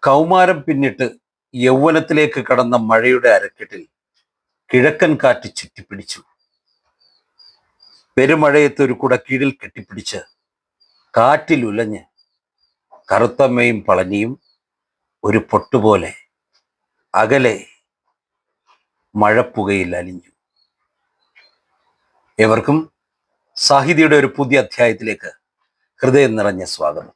കൗമാരം പിന്നിട്ട് യൗവനത്തിലേക്ക് കടന്ന മഴയുടെ അരക്കെട്ടിൽ കിഴക്കൻ കാറ്റ് ചുറ്റിപ്പിടിച്ചു. പെരുമഴയത്ത് ഒരു കുട കീഴിൽ കെട്ടിപ്പിടിച്ച് കാറ്റിൽ ഉലഞ്ഞ് കറുത്തമ്മയും പളനിയും ഒരു പൊട്ടുപോലെ അകലെ മഴപ്പുകയിൽ അലിഞ്ഞു. ഏവർക്കും സാഹിതിയുടെ ഒരു പുതിയ അധ്യായത്തിലേക്ക് ഹൃദയം നിറഞ്ഞ സ്വാഗതം.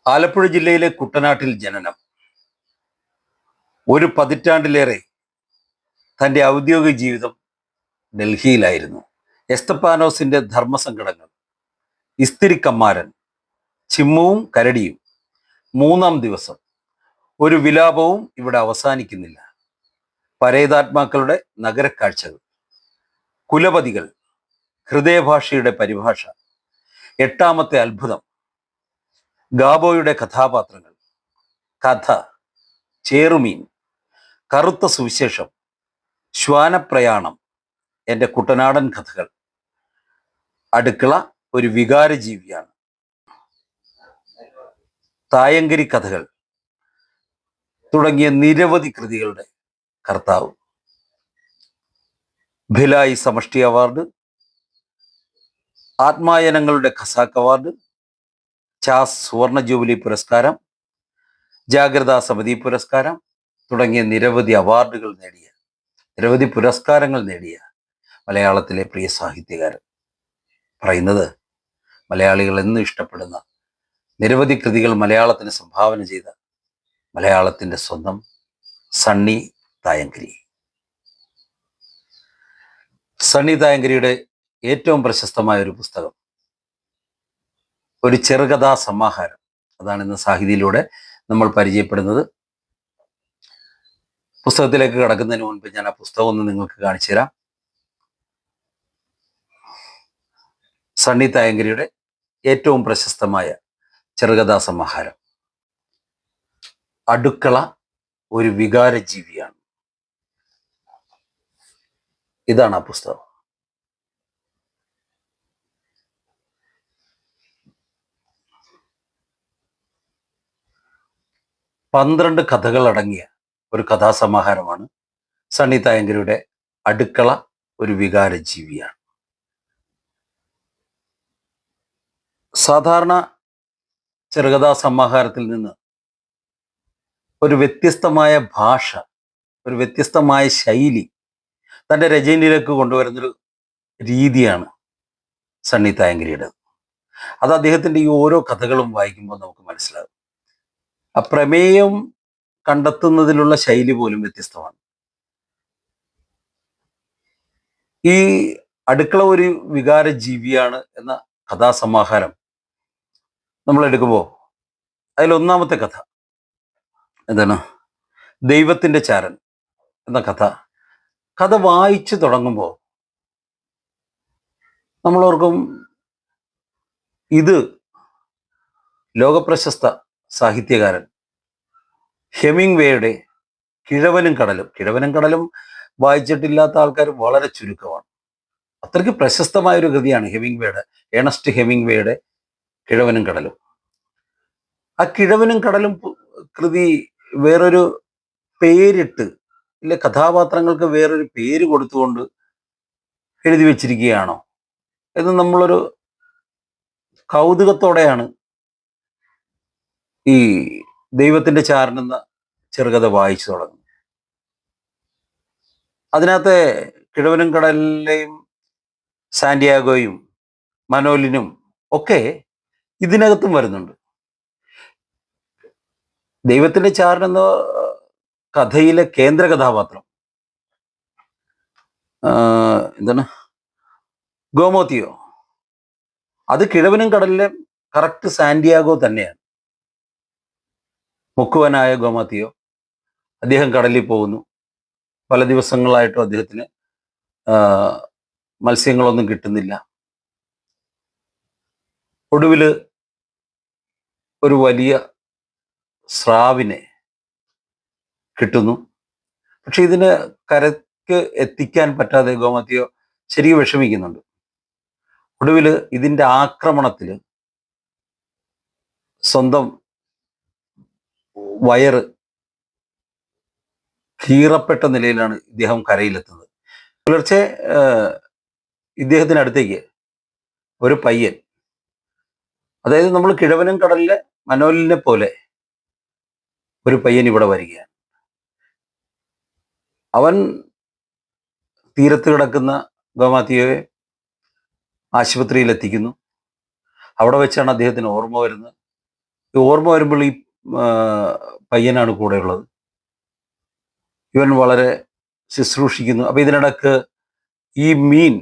ആലപ്പുഴ ജില്ലയിലെ കുട്ടനാട്ടിൽ ജനനം. ഒരു പതിറ്റാണ്ടിലേറെ തൻ്റെ ഔദ്യോഗിക ജീവിതം ഡൽഹിയിലായിരുന്നു. എസ്തപ്പാനോസിന്റെ ധർമ്മസങ്കടങ്ങൾ, ഇസ്തിരിക്കമ്മാരൻ, ചിമ്മുവും കരടിയും, മൂന്നാം ദിവസം, ഒരു വിലാപവും ഇവിടെ അവസാനിക്കുന്നില്ല, പരേതാത്മാക്കളുടെ നഗരക്കാഴ്ചകൾ, കുലപതികൾ, ഹൃദയഭാഷയുടെ പരിഭാഷ, എട്ടാമത്തെ അത്ഭുതം, ഗാബോയുടെ കഥാപാത്രങ്ങൾ, കഥ, ചേറുമീൻ, കറുത്ത സുവിശേഷം, ശ്വാനപ്രയാണം, എൻ്റെ കുട്ടനാടൻ കഥകൾ, അടുക്കള ഒരു വികാരജീവിയാണ്, തായങ്കരി കഥകൾ തുടങ്ങിയ നിരവധി കൃതികളുടെ കർത്താവ്, ഭിലായി സമഷ്ടി അവാർഡ്, ആത്മായനങ്ങളുടെ ഖസാക്ക് അവാർഡ്, ചാസ് സുവർണ ജൂബിലി പുരസ്കാരം, ജാഗ്രതാ സമിതി പുരസ്കാരം തുടങ്ങിയ നിരവധി അവാർഡുകൾ നേടിയ, നിരവധി പുരസ്കാരങ്ങൾ നേടിയ മലയാളത്തിലെ പ്രിയ സാഹിത്യകാരൻ. പറയുന്നത് മലയാളികൾ എന്നും ഇഷ്ടപ്പെടുന്ന, നിരവധി കൃതികൾ മലയാളത്തിന് സംഭാവന ചെയ്ത മലയാളത്തിൻ്റെ സ്വന്തം സണ്ണി തായങ്കരി. സണ്ണി തായങ്കരിയുടെ ഏറ്റവും പ്രശസ്തമായ ഒരു പുസ്തകം, ഒരു ചെറുകഥാ സമാഹാരം. അതാണ് ഇന്ന് സാഹിതിയിലൂടെ നമ്മൾ പരിചയപ്പെടുന്നത്. പുസ്തകത്തിലേക്ക് കടക്കുന്നതിന് മുൻപ് ഞാൻ ആ പുസ്തകം ഒന്ന് നിങ്ങൾക്ക് കാണിച്ചു തരാം. സണ്ണി തായങ്കരിയുടെ ഏറ്റവും പ്രശസ്തമായ ചെറുകഥാ സമാഹാരം അടുക്കള ഒരു വികാരജീവിയാണ്. ഇതാണ് ആ പുസ്തകം. പന്ത്രണ്ട് കഥകൾ അടങ്ങിയ ഒരു കഥാസമാഹാരമാണ് സണ്ണി തായങ്കരിയുടെ അടുക്കള ഒരു വികാരജീവിയാണ്. സാധാരണ ചെറുകഥാ സമാഹാരത്തിൽ നിന്ന് ഒരു വ്യത്യസ്തമായ ഭാഷ, ഒരു വ്യത്യസ്തമായ ശൈലി തൻ്റെ രചനയിലേക്ക് കൊണ്ടുവരുന്നൊരു രീതിയാണ് സണ്ണി തായങ്കരിയുടെ. അത് അദ്ദേഹത്തിൻ്റെ ഈ ഓരോ കഥകളും വായിക്കുമ്പോൾ നമുക്ക് മനസ്സിലാകും. ആ പ്രമേയം കണ്ടെത്തുന്നതിലുള്ള ശൈലി പോലും വ്യത്യസ്തമാണ്. ഈ അടുക്കള ഒരു വികാരജീവിയാണ് എന്ന കഥാസമാഹാരം നമ്മൾ എടുക്കുമ്പോൾ അതിലൊന്നാമത്തെ കഥ എന്താണ്? ദൈവത്തിൻ്റെ ചാരൻ എന്ന കഥ. കഥ വായിച്ചു തുടങ്ങുമ്പോൾ നമ്മളോർക്കും ഇത് ലോകപ്രശസ്ത സാഹിത്യകാരൻ ഹെമിംഗ്വേയുടെ കിഴവനും കടലും. കിഴവനും കടലും വായിച്ചിട്ടില്ലാത്ത ആൾക്കാർ വളരെ ചുരുക്കമാണ്. അത്രയ്ക്ക് പ്രശസ്തമായ ഒരു കൃതിയാണ് ഹെമിംഗ്വേയുടെ, ഏണസ്റ്റ് ഹെമിംഗ്വേയുടെ കിഴവനും കടലും. ആ കിഴവനും കടലും കൃതി വേറൊരു പേരിട്ട്, ഇല്ല കഥാപാത്രങ്ങൾക്ക് വേറൊരു പേര് കൊടുത്തുകൊണ്ട് എഴുതി വച്ചിരിക്കുകയാണോ എന്ന് നമ്മളൊരു കൗതുകത്തോടെയാണ് ഈ ദൈവത്തിൻ്റെ ചാരൻ എന്ന ചെറുകഥ വായിച്ചു തുടങ്ങും. അതിനകത്തെ കിഴവനും കടലിലെയും സാന്റിയാഗോയും മനോലിനും ഒക്കെ ഇതിനകത്തും വരുന്നുണ്ട്. ദൈവത്തിൻ്റെ ചാരൻ എന്ന കഥയിലെ കേന്ദ്ര കഥാപാത്രം എന്താണ്? ഗോമോത്തിയോ. അത് കിഴവനും കടലിലെ കറക്റ്റ് സാന്റിയാഗോ തന്നെയാണ്. മുക്കുവനായ ഗോമത്തിയോ അദ്ദേഹം കടലിൽ പോകുന്നു. പല ദിവസങ്ങളായിട്ടും അദ്ദേഹത്തിന് മത്സ്യങ്ങളൊന്നും കിട്ടുന്നില്ല. ഒടുവിൽ ഒരു വലിയ സ്രാവിനെ കിട്ടുന്നു. പക്ഷെ ഇതിന് കരയ്ക്ക് എത്തിക്കാൻ പറ്റാതെ ഗോമതിയോ ശരിക്കും വിഷമിക്കുന്നുണ്ട്. ഒടുവിൽ ഇതിന്റെ ആക്രമണത്തിൽ സ്വന്തം വയറ് കീറപ്പെട്ട നിലയിലാണ് ഇദ്ദേഹം കരയിലെത്തുന്നത്. പുലർച്ചെ ഇദ്ദേഹത്തിനടുത്തേക്ക് ഒരു പയ്യൻ, അതായത് നമ്മൾ കിഴവനും കടലിലെ മനോലിനെ പോലെ ഒരു പയ്യൻ ഇവിടെ വരികയാണ്. അവൻ തീരത്ത് കിടക്കുന്ന ഗോമാതിയെ ആശുപത്രിയിൽ എത്തിക്കുന്നു. അവിടെ വെച്ചാണ് അദ്ദേഹത്തിന് ഓർമ്മ വരുന്നത്. ഈ ഓർമ്മ വരുമ്പോൾ ഈ പയ്യനാണ് കൂടെയുള്ളത്. ഇവൻ വളരെ ശുശ്രൂഷിക്കുന്നു. അപ്പൊ ഇതിനിടക്ക് ഈ മീൻ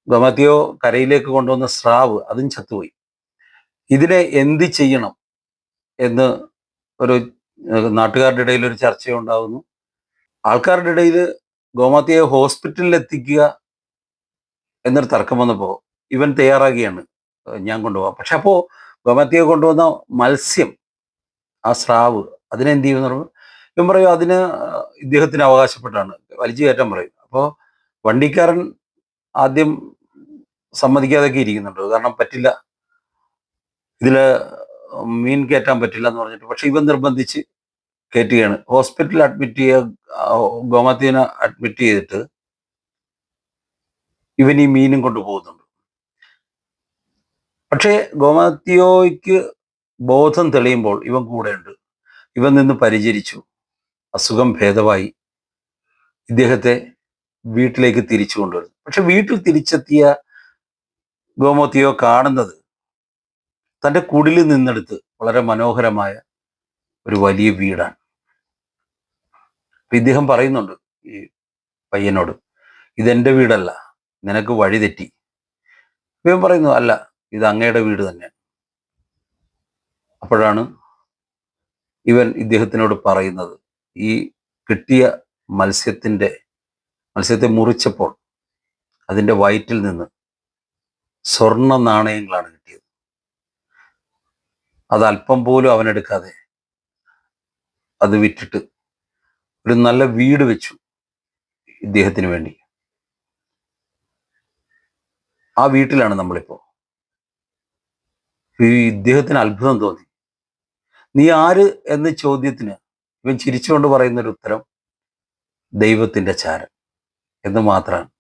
ഗോമാതിയോ കരയിലേക്ക് കൊണ്ടുവന്ന സ്രാവ് അതും ചത്തുപോയി. ഇതിനെ എന്ത് ചെയ്യണം എന്ന് ഒരു നാട്ടുകാരുടെ ഇടയിൽ ഒരു ചർച്ചയുണ്ടാകുന്നു. ആൾക്കാരുടെ ഇടയിൽ ഗോമാതിയെ ഹോസ്പിറ്റലിൽ എത്തിക്കുക എന്നൊരു തർക്കം വന്നപ്പോൾ ഇവൻ തയ്യാറാകുകയാണ്, ഞാൻ കൊണ്ടുപോകാം. പക്ഷെ അപ്പോൾ ഗോമാതിയെ കൊണ്ടുവന്ന മത്സ്യം, ആ സ്രാവ്, അതിനെന്ത് ചെയ്യുമെന്ന് പറയുമ്പോൾ ഇവൻ പറയും അതിന് ഇദ്ദേഹത്തിന് അവകാശപ്പെട്ടാണ്, വലിച്ചു കയറ്റാൻ പറയും. അപ്പോൾ വണ്ടിക്കാരൻ ആദ്യം സമ്മതിക്കാതൊക്കെ ഇരിക്കുന്നുണ്ട്, കാരണം പറ്റില്ല, ഇതില് മീൻ കയറ്റാൻ പറ്റില്ല എന്ന് പറഞ്ഞിട്ട്. പക്ഷെ ഇവൻ നിർബന്ധിച്ച് കയറ്റുകയാണ്. ഹോസ്പിറ്റലിൽ അഡ്മിറ്റ് ഗോമാതിനെ അഡ്മിറ്റ് ചെയ്തിട്ട് ഇവൻ ഈ മീനും കൊണ്ടുപോകുന്നുണ്ട്. പക്ഷേ ഗോമാതിയോയ്ക്ക് ബോധം തെളിയുമ്പോൾ ഇവൻ കൂടെയുണ്ട്. ഇവൻ നിന്ന് പരിചരിച്ചു. അസുഖം ഭേദമായി ഇദ്ദേഹത്തെ വീട്ടിലേക്ക് തിരിച്ചു കൊണ്ടുവരുന്നു. പക്ഷെ വീട്ടിൽ തിരിച്ചെത്തിയ ഗോമാതിയോ കാണുന്നത് തൻ്റെ കുടിലിൽ നിന്നെടുത്ത് വളരെ മനോഹരമായ ഒരു വലിയ വീടാണ്. ഇദ്ദേഹം പറയുന്നുണ്ട് ഈ പയ്യനോട്, ഇതെന്റെ വീടല്ല, നിനക്ക് വഴി തെറ്റി. ഇവൻ പറയുന്നു, അല്ല, ഇത് അങ്ങയുടെ വീട് തന്നെ. അപ്പോഴാണ് ഇവൻ ഇദ്ദേഹത്തിനോട് പറയുന്നത്, ഈ കിട്ടിയ മത്സ്യത്തെ മുറിച്ചപ്പോൾ അതിൻ്റെ വയറ്റിൽ നിന്ന് സ്വർണ്ണ നാണയങ്ങളാണ് കിട്ടിയത്. അത് അല്പം പോലും അവനെടുക്കാതെ അത് വിറ്റിട്ട് ഒരു നല്ല വീട് വെച്ചു ഇദ്ദേഹത്തിന് വേണ്ടി. ആ വീട്ടിലാണ് നമ്മളിപ്പോൾ. ഇദ്ദേഹത്തിന് അത്ഭുതം തോന്നി. നീ ആര് എന്ന ചോദ്യത്തിന് ഇവൻ ചിരിച്ചുകൊണ്ട് പറയുന്നൊരു ഉത്തരം, ദൈവത്തിൻ്റെ ചാരൻ എന്ന് മാത്രമാണ്.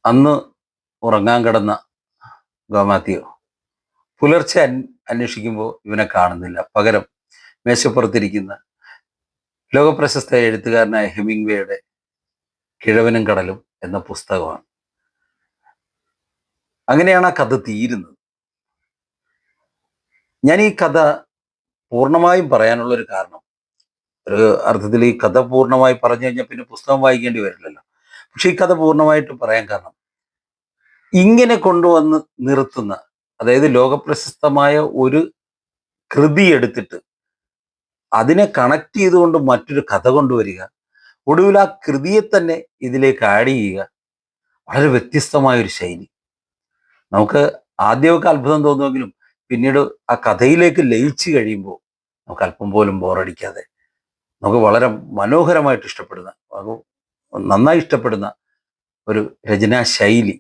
അന്ന് ഉറങ്ങാൻ കിടന്ന ഗോമാതിയോ പുലർച്ചെ അന്വേഷിക്കുമ്പോൾ ഇവനെ കാണുന്നില്ല. പകരം മേശപ്പുറത്തിരിക്കുന്ന ലോകപ്രശസ്ത എഴുത്തുകാരനായ ഹെമിംഗ്വേയുടെ കിഴവനും കടലും എന്ന പുസ്തകമാണ്. അങ്ങനെയാണ് ആ കഥ തീരുന്നത്. ഞാൻ ഈ കഥ പൂർണ്ണമായും പറയാനുള്ളൊരു കാരണം, ഒരു അർത്ഥത്തിൽ ഈ കഥ പൂർണ്ണമായി പറഞ്ഞു കഴിഞ്ഞാൽ പിന്നെ പുസ്തകം വായിക്കേണ്ടി വരില്ലല്ലോ. പക്ഷെ ഈ കഥ പൂർണ്ണമായിട്ട് പറയാൻ കാരണം, ഇങ്ങനെ കൊണ്ടുവന്ന് നിർത്തുന്ന, അതായത് ലോകപ്രശസ്തമായ ഒരു കൃതി എടുത്തിട്ട് അതിനെ കണക്ട് ചെയ്തുകൊണ്ട് മറ്റൊരു കഥ കൊണ്ടുവരിക, ഒടുവിൽ ആ കൃതിയെ തന്നെ ഇതിലേക്ക് ആഡ് ചെയ്യുക, വളരെ വ്യത്യസ്തമായ ഒരു ശൈലി. നമുക്ക് ആദ്യമൊക്കെ അത്ഭുതം തോന്നുമെങ്കിലും പിന്നീട് ആ കഥയിലേക്ക് ലയിച്ചു കഴിയുമ്പോൾ നമുക്ക് അല്പം പോലും ബോറടിക്കാതെ നമുക്ക് വളരെ മനോഹരമായിട്ട് ഇഷ്ടപ്പെടുന്ന, നന്നായി ഇഷ്ടപ്പെടുന്ന ഒരു രചനാ ശൈലി,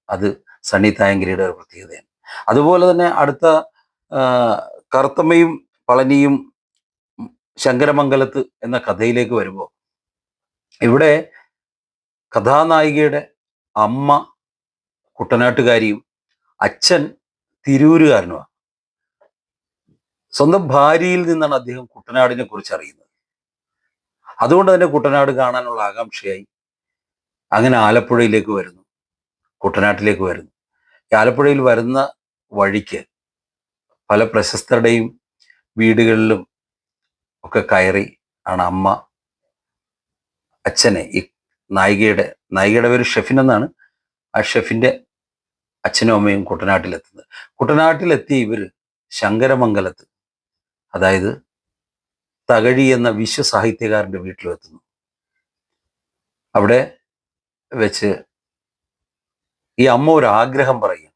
അത് സണ്ണി തായങ്കരിയുടെ ഒരു പ്രത്യേകതയാണ്. അതുപോലെ തന്നെ അടുത്ത കറുത്തമ്മയും പളനിയും ശങ്കരമംഗലത്ത് എന്ന കഥയിലേക്ക് വരുമ്പോൾ, ഇവിടെ കഥാനായികയുടെ അമ്മ കുട്ടനാട്ടുകാരിയും അച്ഛൻ തിരൂരുകാരനുമാണ്. സ്വന്തം ഭാര്യയിൽ നിന്നാണ് അദ്ദേഹം കുട്ടനാടിനെ കുറിച്ച് അറിയുന്നത്. അതുകൊണ്ട് തന്നെ കുട്ടനാട് കാണാനുള്ള ആകാംക്ഷയായി അങ്ങനെ ആലപ്പുഴയിലേക്ക് വരുന്നു, കുട്ടനാട്ടിലേക്ക് വരുന്നു. ഈ ആലപ്പുഴയിൽ വരുന്ന വഴിക്ക് പല പ്രശസ്തരുടെയും വീടുകളിലും ഒക്കെ കയറി ആണ് അമ്മ അച്ഛനെ, ഈ നായികയുടെ പേര് ഷെഫിൻ എന്നാണ്, ആ ഷെഫിൻ്റെ അച്ഛനും അമ്മയും കുട്ടനാട്ടിലെത്തുന്നത്. കുട്ടനാട്ടിലെത്തിയ ഇവർ ശങ്കരമംഗലത്ത്, അതായത് തകഴി എന്ന വിശ്വസാഹിത്യകാരൻ്റെ വീട്ടിലെത്തുന്നു. അവിടെ വെച്ച് ഈ അമ്മ ഒരു ആഗ്രഹം പറയും,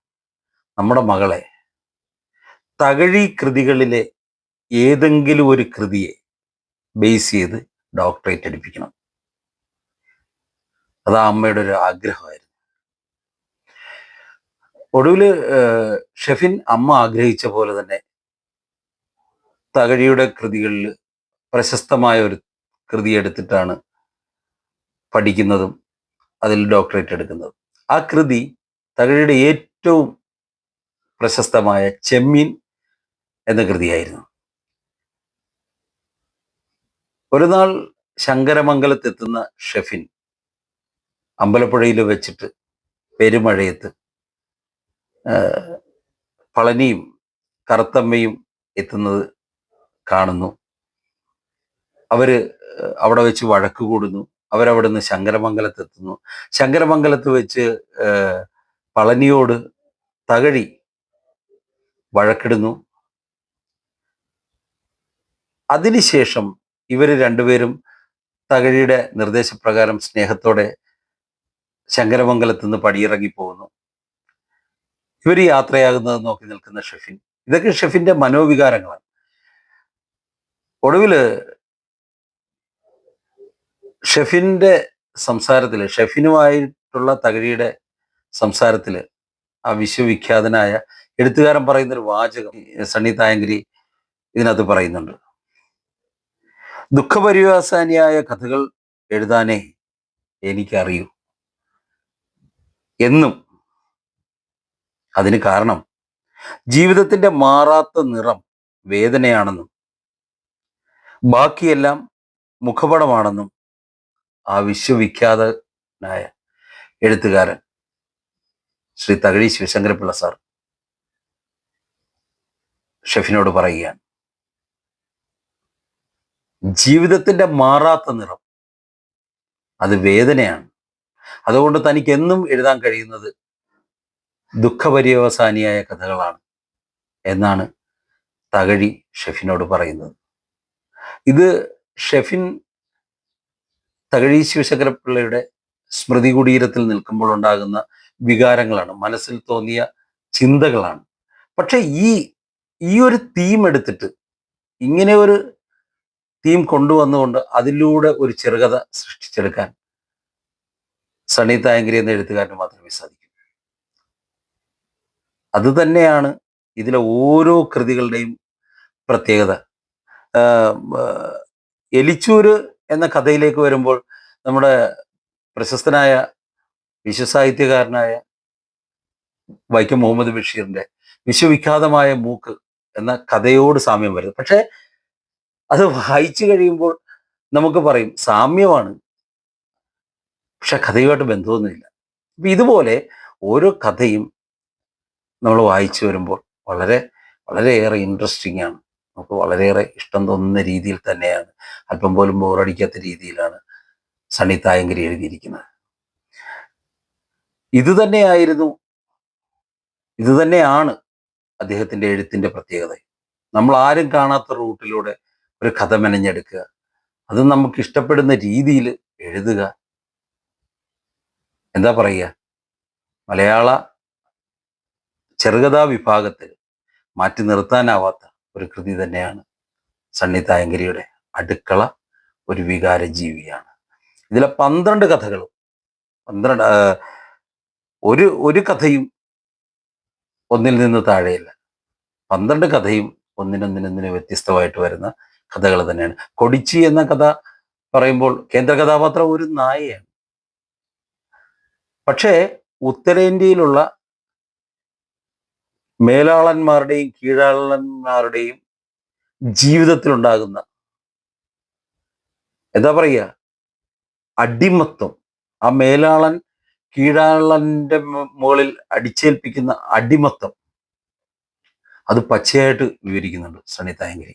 നമ്മുടെ മകളെ തകഴി കൃതികളിലെ ഏതെങ്കിലും ഒരു കൃതിയെ ബേസ് ചെയ്ത് ഡോക്ടറേറ്റ് എടുപ്പിക്കണം. അത് ആ അമ്മയുടെ ഒരു ആഗ്രഹമായിരുന്നു. ഒടുവിൽ ഷെഫിൻ അമ്മ ആഗ്രഹിച്ച പോലെ തന്നെ തകഴിയുടെ കൃതികളിൽ പ്രശസ്തമായ ഒരു കൃതി എടുത്തിട്ടാണ് പഠിക്കുന്നതും അതിൽ ഡോക്ടറേറ്റ് എടുക്കുന്നതും. ആ കൃതി തകഴിയുടെ ഏറ്റവും പ്രശസ്തമായ ചെമ്മീൻ എന്ന കൃതിയായിരുന്നു. ഒരു നാൾ ശങ്കരമംഗലത്തെത്തുന്ന ഷെഫിൻ അമ്പലപ്പുഴയിൽ വെച്ചിട്ട് പെരുമഴയത്ത് പളനിയും കറുത്തമ്മയും എത്തുന്നത് കാണുന്നു. അവര് അവിടെ വെച്ച് വഴക്ക് കൂടുന്നു. അവരവിടെ നിന്ന് ശങ്കരമംഗലത്തെത്തുന്നു. ശങ്കരമംഗലത്ത് വെച്ച് പളനിയോട് തകഴി വഴക്കിടുന്നു. അതിനുശേഷം ഇവർ രണ്ടുപേരും തകഴിയുടെ നിർദ്ദേശപ്രകാരം സ്നേഹത്തോടെ ശങ്കരമംഗലത്ത് നിന്ന് പടിയിറങ്ങി പോകുന്നു. ഇവർ യാത്രയാകുന്നത് നോക്കി നിൽക്കുന്ന ഷെഫിൻ. ഇതൊക്കെ ഷെഫിന്റെ മനോവികാരങ്ങളാണ്. ഒടുവിൽ ഷെഫിന്റെ സംസാരത്തിൽ, ഷെഫിനുമായിട്ടുള്ള തകഴിയുടെ സംസാരത്തിൽ ആ വിശ്വവിഖ്യാതനായ എഴുത്തുകാരൻ പറയുന്നൊരു വാചകം സണ്ണി തായങ്കരി ഇതിനകത്ത് പറയുന്നുണ്ട്. ദുഃഖപര്യവസാനിയായ കഥകൾ എഴുതാനേ എനിക്കറിയൂ എന്നും അതിന് കാരണം ജീവിതത്തിന്റെ മാറാത്ത നിറം വേദനയാണെന്നും ബാക്കിയെല്ലാം മുഖപടമാണെന്നും ആ വിശ്വവിഖ്യാതനായ എഴുത്തുകാരൻ ശ്രീ തകഴി ശിവശങ്കരപിള്ള സാർ ഷെഫിനോട് പറയുകയാണ്. ജീവിതത്തിന്റെ മാറാത്ത നിറം അത് വേദനയാണ്. അതുകൊണ്ട് തനിക്ക് എന്നും എഴുതാൻ കഴിയുന്നത് ദുഃഖപര്യവസാനിയായ കഥകളാണ് എന്നാണ് തകഴി ഷെഫിനോട് പറയുന്നത്. ഇത് ഷെഫിൻ തകഴി ശിവശങ്കരപിള്ളയുടെ സ്മൃതി കുടീരത്തിൽ നിൽക്കുമ്പോൾ ഉണ്ടാകുന്ന വികാരങ്ങളാണ്, മനസ്സിൽ തോന്നിയ ചിന്തകളാണ്. പക്ഷെ ഈ ഒരു തീം എടുത്തിട്ട്, ഇങ്ങനെ ഒരു തീം കൊണ്ടുവന്നുകൊണ്ട് അതിലൂടെ ഒരു ചെറുകഥ സൃഷ്ടിച്ചെടുക്കാൻ സണ്ണി തായങ്കരി എന്ന എഴുത്തുകാരന് മാത്രമേ സാധിക്കൂ. അത് തന്നെയാണ് ഇതിലെ ഓരോ കൃതികളുടെയും പ്രത്യേകത. എലിച്ചൂര് എന്ന കഥയിലേക്ക് വരുമ്പോൾ നമ്മുടെ പ്രശസ്തനായ വിശ്വസാഹിത്യകാരനായ വൈക്കം മുഹമ്മദ് ബഷീറിന്റെ വിശ്വവിഖ്യാതമായ മൂക്ക് എന്ന കഥയോട് സാമ്യം വരുന്നത്. പക്ഷെ അത് വായിച്ചു കഴിയുമ്പോൾ നമുക്ക് പറയും സാമ്യമാണ്, പക്ഷെ കഥയുമായിട്ട് ബന്ധമൊന്നുമില്ല. അപ്പൊ ഇതുപോലെ ഓരോ കഥയും നമ്മൾ വായിച്ചു വരുമ്പോൾ വളരെയേറെ ഇൻട്രസ്റ്റിംഗ് ആണ്. നമുക്ക് വളരെയേറെ ഇഷ്ടം തോന്നുന്ന രീതിയിൽ തന്നെയാണ്, അല്പം പോലും ബോറടിക്കാത്ത രീതിയിലാണ് സണ്ണി തായങ്കരി എഴുതിയിരിക്കുന്നത്. ഇത് തന്നെയാണ് അദ്ദേഹത്തിന്റെ എഴുത്തിന്റെ പ്രത്യേകത. നമ്മൾ ആരും കാണാത്ത റൂട്ടിലൂടെ ഒരു കഥ മെനഞ്ഞെടുക്കുക, അത് നമുക്ക് ഇഷ്ടപ്പെടുന്ന രീതിയിൽ എഴുതുക. എന്താ പറയുക, മലയാള ചെറുകഥാ വിഭാഗത്തിൽ മാറ്റി നിർത്താനാവാത്ത ഒരു കൃതി തന്നെയാണ് സണ്ണി തായങ്കരിയുടെ അടുക്കള ഒരു വികാര ജീവിയാണ്. ഇതിലെ 12 കഥകളും 12 ഒരു കഥയും ഒന്നിൽ നിന്ന് താഴെയില്ല. 12 കഥയും ഒന്നിനൊന്നിനൊന്നിന് വ്യത്യസ്തമായിട്ട് വരുന്ന കഥകൾ തന്നെയാണ്. കൊടിച്ചി എന്ന കഥ പറയുമ്പോൾ കേന്ദ്ര കഥാപാത്രം ഒരു നായയാണ്. പക്ഷേ ഉത്തരേന്ത്യയിലുള്ള മേലാളന്മാരുടെയും കീഴാളന്മാരുടെയും ജീവിതത്തിലുണ്ടാകുന്ന എന്താ പറയുക, അടിമത്വം, ആ മേലാളൻ കീഴാളന്റെ മുകളിൽ അടിച്ചേൽപ്പിക്കുന്ന അടിമത്തം, അത് പച്ചയായിട്ട് വിവരിക്കുന്നുണ്ട് സണ്ണി തായങ്കരി.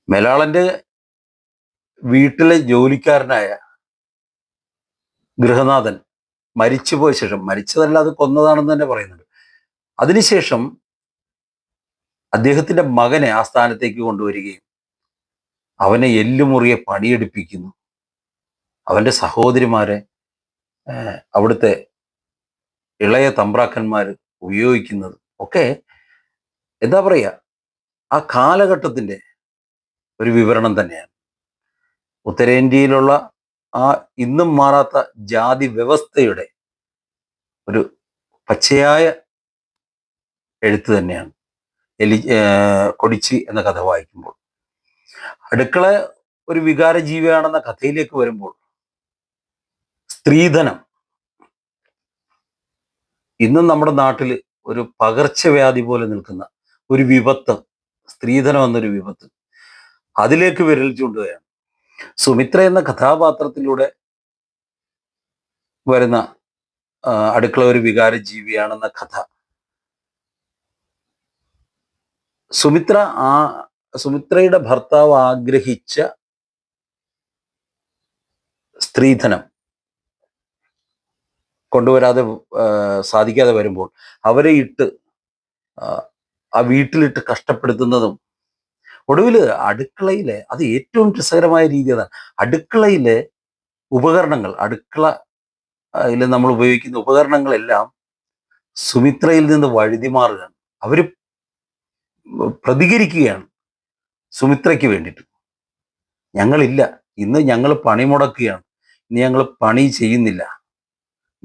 മേലാളന്റെ വീട്ടിലെ ജോലിക്കാരനായ ഗൃഹനാഥൻ മരിച്ചുപോയ ശേഷം, മരിച്ചതല്ല അത് കൊന്നതാണെന്ന് തന്നെ പറയുന്നുണ്ട്, അതിനുശേഷം അദ്ദേഹത്തിന്റെ മകനെ ആ സ്ഥാനത്തേക്ക് കൊണ്ടുവരികയും അവനെ എല്ലുമുറിയെ പണിയെടുപ്പിക്കുന്നു. അവന്റെ സഹോദരിമാരെ അവിടുത്തെ ഇളയ തമ്പ്രാക്കന്മാർ ഉപയോഗിക്കുന്നതും ഒക്കെ എന്താ പറയുക, ആ കാലഘട്ടത്തിൻ്റെ ഒരു വിവരണം തന്നെയാണ്. ഉത്തരേന്ത്യയിലുള്ള ആ ഇന്നും മാറാത്ത ജാതി വ്യവസ്ഥയുടെ ഒരു പച്ചയായ എഴുത്ത് തന്നെയാണ് കൊടിച്ചി എന്ന കഥ വായിക്കുമ്പോൾ. അടുക്കള ഒരു വികാര ജീവിയാണെന്ന കഥയിലേക്ക് വരുമ്പോൾ, സ്ത്രീധനം ഇന്നും നമ്മുടെ നാട്ടിൽ ഒരു പകർച്ചവ്യാധി പോലെ നിൽക്കുന്ന ഒരു വിപത്ത്, സ്ത്രീധനം എന്നൊരു വിപത്ത്, അതിലേക്ക് വിരൽ ചൂണ്ടുകയാണ്. സുമിത്ര എന്ന കഥാപാത്രത്തിലൂടെ വരുന്ന അടുക്കള ഒരു വികാര ജീവിയാണെന്ന കഥ, സുമിത്രയുടെ ഭർത്താവ് ആഗ്രഹിച്ച സ്ത്രീധനം കൊണ്ടുവരാതെ സാധിക്കാതെ വരുമ്പോൾ അവരെ ഇട്ട് ആ വീട്ടിലിട്ട് കഷ്ടപ്പെടുത്തുന്നതും, ഒടുവിൽ അടുക്കളയിലെ, അത് ഏറ്റവും രസകരമായ രീതി അതാണ്, അടുക്കളയിലെ ഉപകരണങ്ങൾ, അടുക്കളയിൽ നമ്മൾ ഉപയോഗിക്കുന്ന ഉപകരണങ്ങളെല്ലാം സുമിത്രയിൽ നിന്ന് വഴുതിമാറുകയാണ്. അവർ പ്രതികരിക്കുകയാണ് സുമിത്രയ്ക്ക് വേണ്ടിയിട്ട്. ഞങ്ങളില്ല, ഇന്ന് ഞങ്ങൾ പണി മുടക്കുകയാണ്, ഇന്ന് ഞങ്ങൾ പണി ചെയ്യുന്നില്ല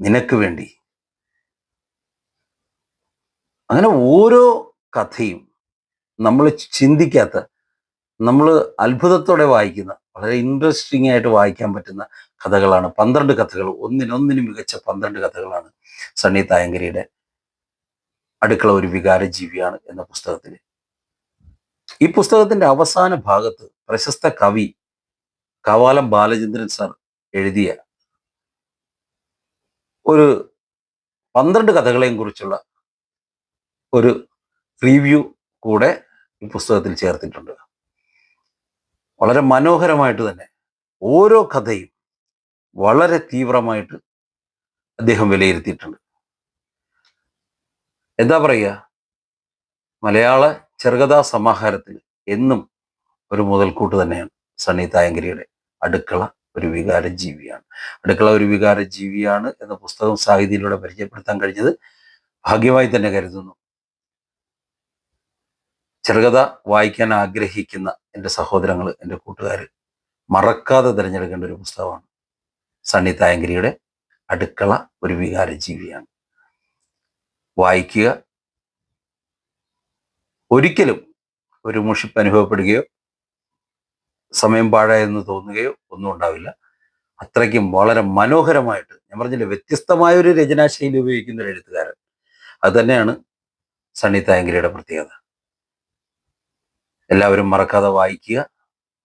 നിനക്ക് വേണ്ടി. അങ്ങനെ ഓരോ കഥയും നമ്മൾ ചിന്തിക്കാത്ത, നമ്മൾ അത്ഭുതത്തോടെ വായിക്കുന്ന, വളരെ ഇൻട്രസ്റ്റിംഗ് ആയിട്ട് വായിക്കാൻ പറ്റുന്ന കഥകളാണ്. 12 കഥകൾ, ഒന്നിനൊന്നിന് മികച്ച 12 കഥകളാണ് സണ്ണി തായങ്കരിയുടെ അടുക്കള ഒരു വികാര ജീവിയാണ് എന്ന പുസ്തകത്തിൽ. ഈ പുസ്തകത്തിന്റെ അവസാന ഭാഗത്ത് പ്രശസ്ത കവി കാവാലം ബാലചന്ദ്രൻ സാർ എഴുതിയ ഒരു 12 കഥകളെയും കുറിച്ചുള്ള ഒരു റിവ്യൂ കൂടെ ഈ പുസ്തകത്തിൽ ചേർത്തിട്ടുണ്ട്. വളരെ മനോഹരമായിട്ട് തന്നെ ഓരോ കഥയും വളരെ തീവ്രമായിട്ട് അദ്ദേഹം വിലയിരുത്തിയിട്ടുണ്ട്. എന്താ പറയുക, മലയാള ചെറുകഥാ സമാഹാരത്തിൽ എന്നും ഒരു മുതൽക്കൂട്ട് തന്നെയാണ് സണ്ണി തായങ്കരിയുടെ അടുക്കള ഒരു വികാര ജീവിയാണ്. അടുക്കള ഒരു വികാര ജീവിയാണ് എന്ന പുസ്തകം സാഹിതിയിലൂടെ പരിചയപ്പെടുത്താൻ കഴിഞ്ഞത് ഭാഗ്യമായി തന്നെ കരുതുന്നു. ചെറുകഥ വായിക്കാൻ ആഗ്രഹിക്കുന്ന എൻ്റെ സഹോദരങ്ങൾ, എൻ്റെ കൂട്ടുകാർ മറക്കാതെ തിരഞ്ഞെടുക്കേണ്ട ഒരു പുസ്തകമാണ് സണ്ണി തായങ്കരിയുടെ അടുക്കള ഒരു വികാര ജീവിയാണ്. വായിക്കുക. ഒരിക്കലും ഒരു മുഷിപ്പ് അനുഭവപ്പെടുകയോ സമയം പാഴായെന്ന് തോന്നുകയോ ഒന്നും ഉണ്ടാവില്ല. അത്രയ്ക്കും വളരെ മനോഹരമായിട്ട്, ഞാൻ പറഞ്ഞില്ലേ, വ്യത്യസ്തമായ ഒരു രചനാശൈലി ഉപയോഗിക്കുന്ന ഒരു എഴുത്തുകാരൻ. അത് തന്നെയാണ് സണ്ണി തായങ്കരിയുടെ പ്രത്യേകത. എല്ലാവരും മറക്കാതെ വായിക്കുക.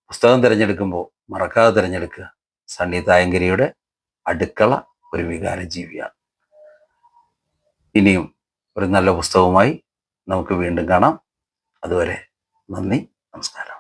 പുസ്തകം തിരഞ്ഞെടുക്കുമ്പോൾ മറക്കാതെ തിരഞ്ഞെടുക്കുക സണ്ണി തായങ്കരിയുടെ അടുക്കള ഒരു വികാര ജീവിയാണ്. ഇനിയും ഒരു നല്ല പുസ്തകവുമായി നമുക്ക് വീണ്ടും കാണാം. അതുവരെ നന്ദി, നമസ്കാരം.